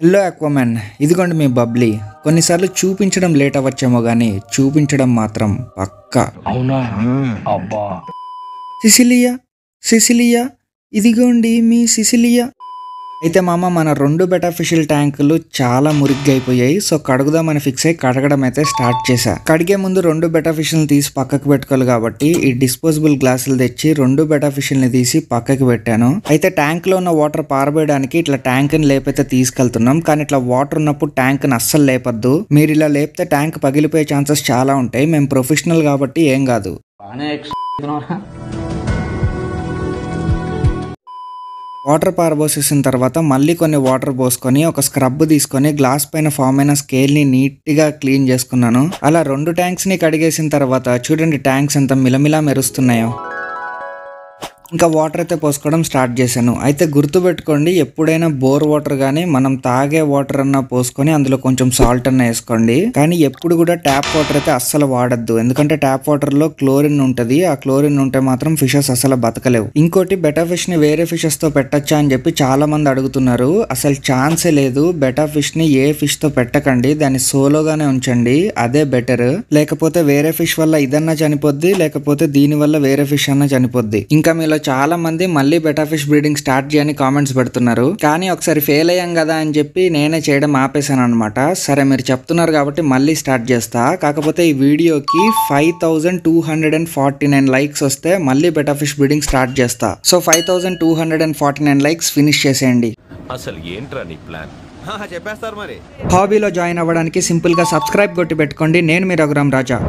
Hello అక్వామ్యాన్, ఇదిగోండి మీ బబ్లీ. కొన్నిసార్లు చూపించడం లేట్ అవ్వచ్చేమో కానీ చూపించడం మాత్రం పక్కా. అవునా? అబ్బా. సిసిలియా, సిసిలియా, ఇదిగోండి మీ సిసిలియా. అయితే మామ, మన 2 బెటా ఫిషిల్ ట్యాంకులు చాలా మురిగ్గా అయిపోయాయి. సో కడుగుదామని ఫిక్స్ అయ్యి కడగడం అయితే స్టార్ట్ చేశా. కడిగే ముందు 2 బెటా ఫిషిల్ని తీసి పక్కకు పెట్టుకోవాలి కాబట్టి ఈ డిస్పోజబుల్ గ్లాసులు తెచ్చి 2 బెటా ఫిషిల్ని తీసి పక్కకి పెట్టాను. అయితే ట్యాంక్ లో ఉన్న వాటర్ పారబోయడానికి ఇట్లా ట్యాంక్ ని లేపైతే తీసుకెళ్తున్నాం. కానీ ఇట్లా వాటర్ ఉన్నప్పుడు ట్యాంక్ ని అస్సలు లేపద్దు. మీరు ఇలా లేపితే ట్యాంక్ పగిలిపోయే ఛాన్సెస్ చాలా ఉంటాయి. మేము ప్రొఫెషనల్ కాబట్టి ఏం కాదు. వాటర్ పారబోసేసిన తర్వాత మళ్ళీ కొన్ని వాటర్ పోసుకొని ఒక స్క్రబ్ తీసుకొని గ్లాస్ పైన ఫామ్ అయిన స్కేల్ ని నీట్ గా క్లీన్ చేసుకున్నాను. అలా 2 ట్యాంక్స్ ని కడిగేసిన తర్వాత చూడండి ట్యాంక్స్ ఎంత మిలమిలా మెరుస్తున్నాయో. ఇంకా వాటర్ అయితే పోసుకోవడం స్టార్ట్ చేశాను. అయితే గుర్తుపెట్టుకోండి, ఎప్పుడైనా బోర్ వాటర్ కానీ మనం తాగే వాటర్ అన్నా పోసుకొని అందులో కొంచెం సాల్ట్ అన్న వేసుకోండి. కానీ ఎప్పుడు కూడా ట్యాప్ వాటర్ అయితే అస్సలు వాడద్దు. ఎందుకంటే ట్యాప్ వాటర్ లో క్లోరిన్ ఉంటది. ఆ క్లోరిన్ ఉంటే మాత్రం ఫిషెస్ అసలు బతకలేవు. ఇంకోటి, బెటా ఫిష్ ని వేరే ఫిషెస్ తో పెట్టచ్చా అని చెప్పి చాలా మంది అడుగుతున్నారు. అసలు ఛాన్సే లేదు. బెటా ఫిష్ ని ఏ ఫిష్ తో పెట్టకండి, దాన్ని సోలోగానే ఉంచండి, అదే బెటర్. లేకపోతే వేరే ఫిష్ వల్ల ఇదన్నా చనిపోద్ది, లేకపోతే దీని వల్ల వేరే ఫిష్ అన్నా చనిపోద్ది. ఇంకా మీలో చాలా మంది మళ్ళీ బెటా ఫిష్ బ్రీడింగ్ స్టార్ట్ చేయని కామెంట్స్ పెడుతున్నారు. కానీ ఒకసారి ఫెయిల్ అయ్యాం కదా అని చెప్పి నేనే చేయడం ఆపేశాను అనమాట. సరే మీరు చెప్తున్నారు కాబట్టి మళ్ళీ స్టార్ట్ చేస్తా. కాకపోతే ఈ వీడియోకి 5249 లైక్స్ వస్తే మళ్ళీ బెటా ఫిష్ బ్రీడింగ్ స్టార్ట్ చేస్తా. సో 5249 లైక్స్ ఫినిష్ చేసేయండి. అసలు ఏంట్రా నీ ప్లాన్? చెప్పేస్తారు మరి. హాబీలో జాయిన్ అవ్వడానికి సింపుల్ గా సబ్స్క్రైబ్ కొట్టి పెట్టుకోండి. నేను మీ రఘురామ్ రాజా.